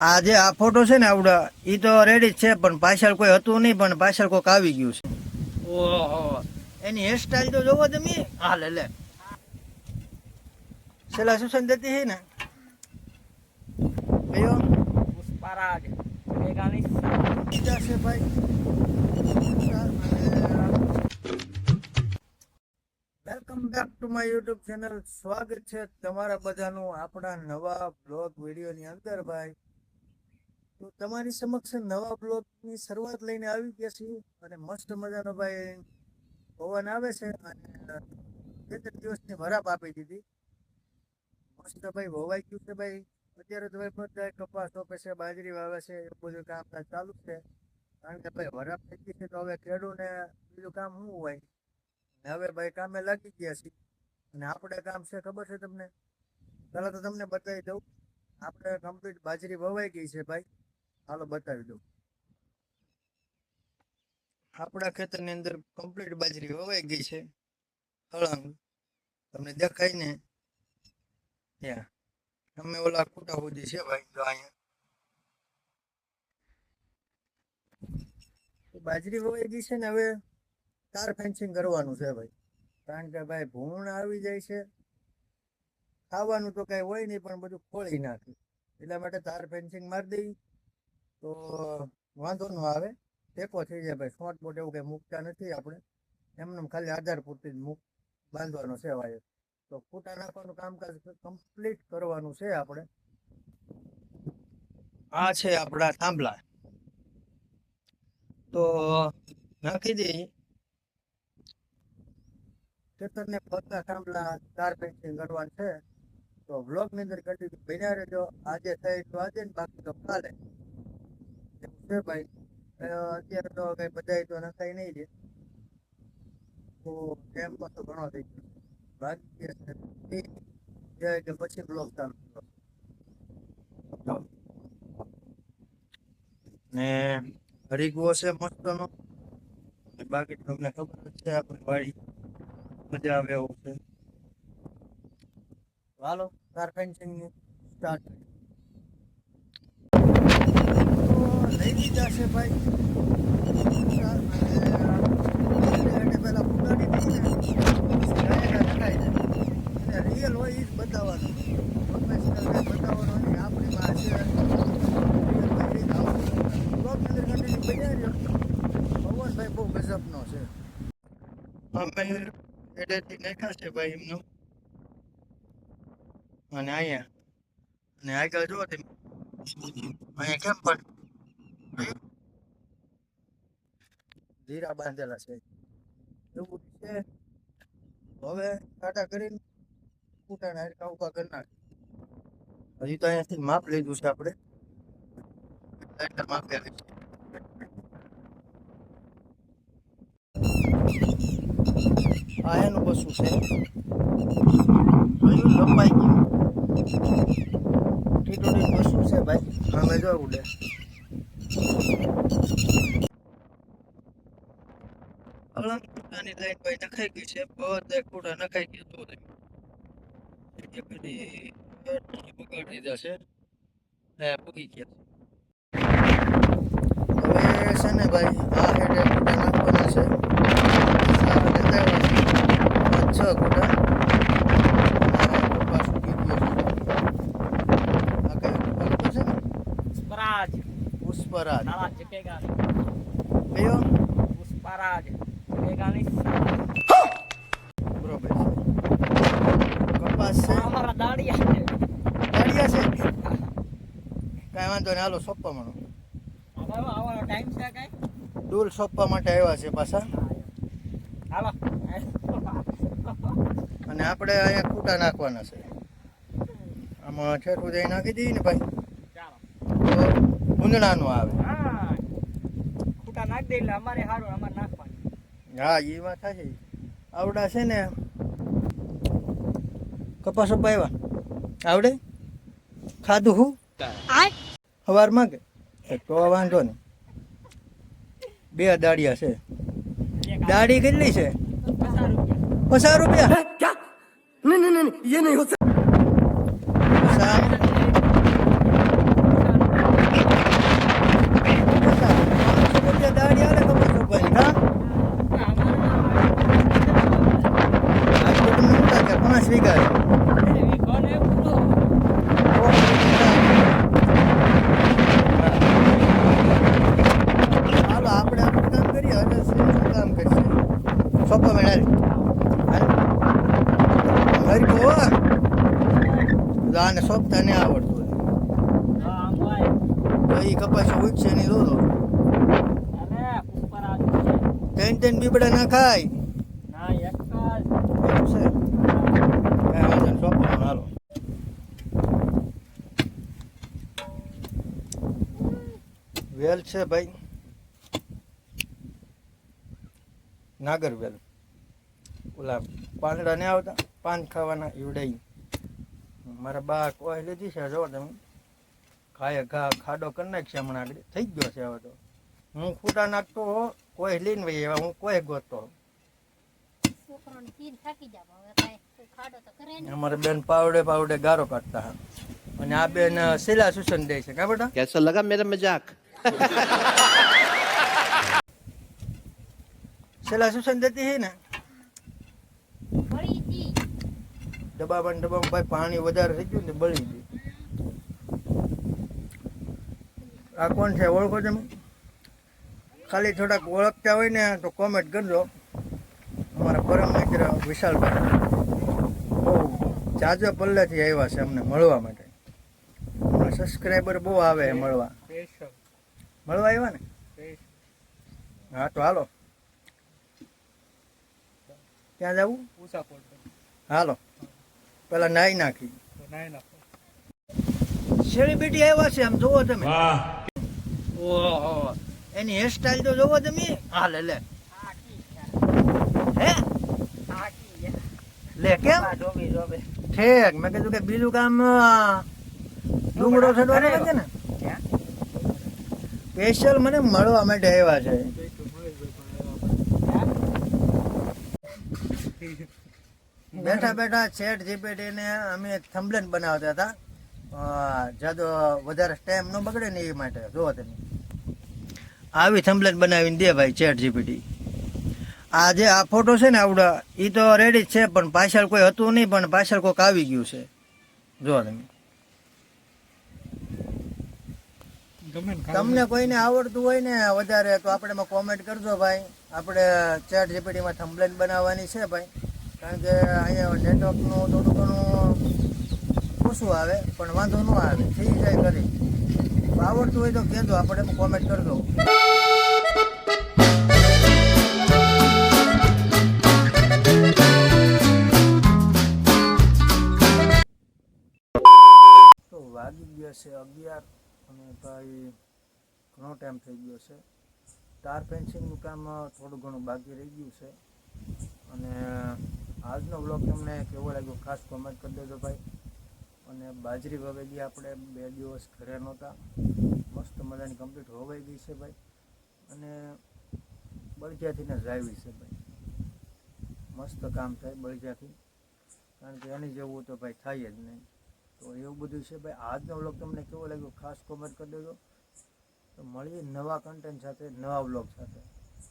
આ જે આ ફોટો છે ને આવડા એ તો રેડી જ છે, પણ પાછળ કોઈ હતું નહીં, પણ પાછળ કોઈક આવી ગયું છે. ઓહો, એની હેરસ્ટાઈલ તો જોવો તમે. હા લે છેલ્લા સુશન દેતી છે ને કયો પુષ્પરાજ વેગાની છે ભાઈ. Welcome back to my YouTube channel. સ્વાગત છે તમારા બધાનું આપણા નવા બ્લોગ વિડીયોની અંદર ભાઈ. તો તમારી સમક્ષ નવા બ્લોગની શરૂઆત લઈને આવી ગયા છીએ અને મસ્ત મજાનો ભાઈ પવન આવે છે અને બે ત્રણ દિવસની વરાપ આપી દીધી. મસ્ત ભાઈ વવાઈ ગયું છે ભાઈ. અત્યારે તો ભાઈ બધા કપાસ રોપે છે, બાજરી વાવે છે, એવું બધું કામકાજ ચાલુ છે. કારણ કે ભાઈ વરાપ થઈ ગઈ છે તો હવે ખેડૂને બીજું કામ શું હોય. હવે ભાઈ કામે લાગી ગયા છે અને આપણે કામ છે ખબર છે તમને. પહેલા તો તમને બતાવી દઉં, આપણે કમ્પ્લીટ બાજરી વવાઈ ગઈ છે ભાઈ. હાલો બતાવી દઉં. આપણા ખેતરની અંદર કમ્પ્લીટ બાજરી વવાઈ ગઈ છે. હળંગ તમને દેખાય ને ત્યાં અમે ઓલા ખૂટા સુધી છે ભાઈ. જો અહીંયા બાજરી વવાઈ ગઈ છે ને હવે તાર ફેન્સિંગ કરવાનું છે ભાઈ. કારણ કે ભાઈ ભૂણ આવી જાય છે, ખાવાનું તો કઈ હોય નહીં પણ બધું ખોળી નાખે. એટલા માટે તાર ફેન્સિંગ મારી દઈ તો વાંધો ન આવે, ટેકો થઈ જાય ભાઈ. શોર્ટ બોટ એવું કઈ મૂકતા નથી આપણે, એમને ખાલી આધાર પૂરતી જ બાંધવાનો છે વાયર. તો ફૂટા નાખવાનું કામકાજ કમ્પ્લીટ કરવાનું છે આપણે. આ છે આપણા થાંભલા, તો નાખી દઈએ ખેતરને ફરતા થાંભલા તાર ફેન્સિંગ કરવાનું છે. તો બ્લોગ ની અંદર કન્ટિન્યુ બન્યા રહેજો. આજે થાય તો આજે ને બાકી તો કાલે એવું છે ભાઈ. અત્યારે તો કઈ બધા તો નખાઈ નહીં દે તો ટાઈમ પાછો ઘણો થઈ ગયો. બાકી કે પછી બ્લોગ ચાલુ કરો. ને હરીગવો છે મસ્તનો. બાકી તમને ખબર જ છે આપણી વાડી મજા આવે એવું છે. હાલો તાર ફેન્સિંગ સ્ટાર્ટ લઈ લીધા છે ભાઈ. પેલા ફૂટાડી રિયલ હોય એ જ બતાવવાનું, પ્રોફેશનલ બતાવવાનો નહીં. આપણી માં છે ભાઈ બહુ ગજબનો છે. અમે એડેથી નાખ્યા છે ભાઈ એમનું. અને અહીંયા અને આગળ જુઓ તમે, અહીંયા કેમ પણ જીરા બાંધેલા છે એવું છે. હવે કાંટા કરીને ફૂટાના હાડકા ઉભા કરી નાખે. હજી તો અહીંયાથી માપ લીધું છે આપણે, માપ લીધું છે. આ એનું પશુ છે, જોયું લંબાઈ ગયું. ટીટોડી પશુ છે ભાઈ. અમે જો ઉડે અલગ ફૂટાની લાઈન ભાઈ નખાઈ ગઈ છે. બધા ફૂટા નખાઈ ગયું તો બગાડી દીધા છે. પૂગી ગયા હવે છે ને ભાઈ. આ હેડે ફૂટા નાખવાના છે. છ ફૂટા પુષ્પરાજ પુષ્પરાજ નાવા જકેગા કયો પુષ્પરાજ વેગાની બરોબર છે. કપાસ છે અમારા દાડિયા છે. દાડિયા છે કાંઈ વાંધો નહીં. હાલો સોંપવા માંડો. આવવાનો ટાઈમ છે કઈ ડૂલ સોંપવા માટે આવ્યા છે પાછા. હાલો અને આપણે અહીંયા ખૂટા નાખવાના છે. આમાં છેટું જઈ નાખી દઈએ ને ભાઈ ચાલો તો ઊંધણાનું આવે. હા ખૂટા નાખ દે એટલે અમારે સારું, અમારે નાખવાનું. હા એ વાત થશે. આવડા છે ને કપાસ ઉપાવ્યા આવડે ખાધું હું સવારમાં કે તો વાંધો ને. બે દાડિયા છે. દાડી કેટલી છે? 50 રૂપિયા. नहीं नहीं नहीं ये नहीं हो सकता. એ કપાસ ઉગશે એની લો અરે ઉપર આવ્યું છે. ત્રણ બીબડા ના ખાય ના એક જ. એમ છે કાંઈ વાંધો નહીં, સોંપવાનું હાલો. વેલ છે ભાઈ, નાગર વેલ. ઓલા પાંદડા ને આવતા પાન ખાવાના ઈવડાઈ મારા બા કોઈ લીધી છે. જો તમે ખાય ખાડો કરી નાખશે હમણાં આગળ થઈ ગયો છે. હવે તો હું ખૂટા નાખતો હો, કોઈ લઈને વહી આવ્યા, હું કોઈ ગોતતો. છોકરાને કીધ થાકી જાવ હવે કાંઈ કોઈ ખાડો તો કરે નહીં. અમારે બેન પાવડે ગારો કાઢતા હા. અને આ બેન શિલા સૂચન દે છે. કા બેટા कैसा लगा मेरा मजाक? શિલા સૂચન દેતી હે ને વળી જી ડબ્બામાં ભાઈ પાણી વધારે થઈ ગયું ને બળી ગયું. આ કોણ છે ઓળખો તમે? ખાલી થોડાક ઓળખતા હોય ને તો કોમેન્ટ કરજો. અમારા પરમ મિત્ર વિશાલભાઈ બહુ જાજો પલ્લેથી આવ્યા છે અમને મળવા માટે. અમારા સબસ્ક્રાઈબર બહુ આવે મળવા. સ્પેશિયલ મળવા આવ્યા ને? હા તો હાલો, ક્યાં જવું? ઊંચા પોટ હાલો પેલા નાઈ નાખી. તો નાઈ નાખો. સેલિબ્રિટી આવ્યા છે આમ જોવો તમે. ઓહો એની હેરસ્ટાઈલ તો જોવો તમે. હા લે હે લે કેમ ઠેક મેં કીધું કે બીજું કામ ડુંગળો ચડવાનો છે ને સ્પેશિયલ મને મળવા માટે આવ્યા છે. બેઠા બેઠા ચેટ જીપીટી ને અમે થંબલેન બનાવતા હતા. જાદો વધારે ટાઈમ ન બગડે ને એ માટે. જોવો તમે આવી થંબલેન બનાવીને દે ભાઈ ચેટ જીપીટી. આ જે આ ફોટો છે ને આવડા એ તો રેડી જ છે, પણ પાછળ કોઈ હતું નહીં, પણ પાછળ કોઈક આવી ગયું છે. જો તમે તમને કોઈને આવડતું હોય ને વધારે તો આપણે એમાં કોમેન્ટ કરજો ભાઈ. આપણે ચેટ જીપીટીમાં થંબલેન બનાવવાની છે ભાઈ, કારણ કે અહીંયા નેટવર્કનું થોડું ઘણું ઓછું આવે, પણ વાંધો ન આવે, થઈ જાય કરી. આવડતું હોય તો કહેજો, આપણે એમાં કોમેન્ટ કરજો. તો વાગી ગયો છે 11 અને ભાઈ ઘણો ટાઈમ થઈ ગયો છે. તાર ફેન્સિંગનું કામ થોડું ઘણું બાકી રહી ગયું છે. અને આજનો બ્લોગ તમને કેવો લાગ્યો ખાસ કોમેન્ટ કરી દેજો ભાઈ. અને બાજરી વવાઈ ગઈ, આપણે 2 દિવસ ઘરે નહોતા, મસ્ત મજાની કમ્પ્લીટ હોવાઈ ગઈ છે ભાઈ. અને બળિયાથી જ આવી છે ભાઈ, મસ્ત કામ થાય બળિયાથી, કારણ કે એની જેવું તો ભાઈ થાય જ નહીં. તો એવું બધું છે ભાઈ. આજનો બ્લોગ તમને કેવો લાગ્યો ખાસ કોમેન્ટ કરી દેજો. તો મળીએ નવા કન્ટેન્ટ સાથે, નવા બ્લોગ સાથે.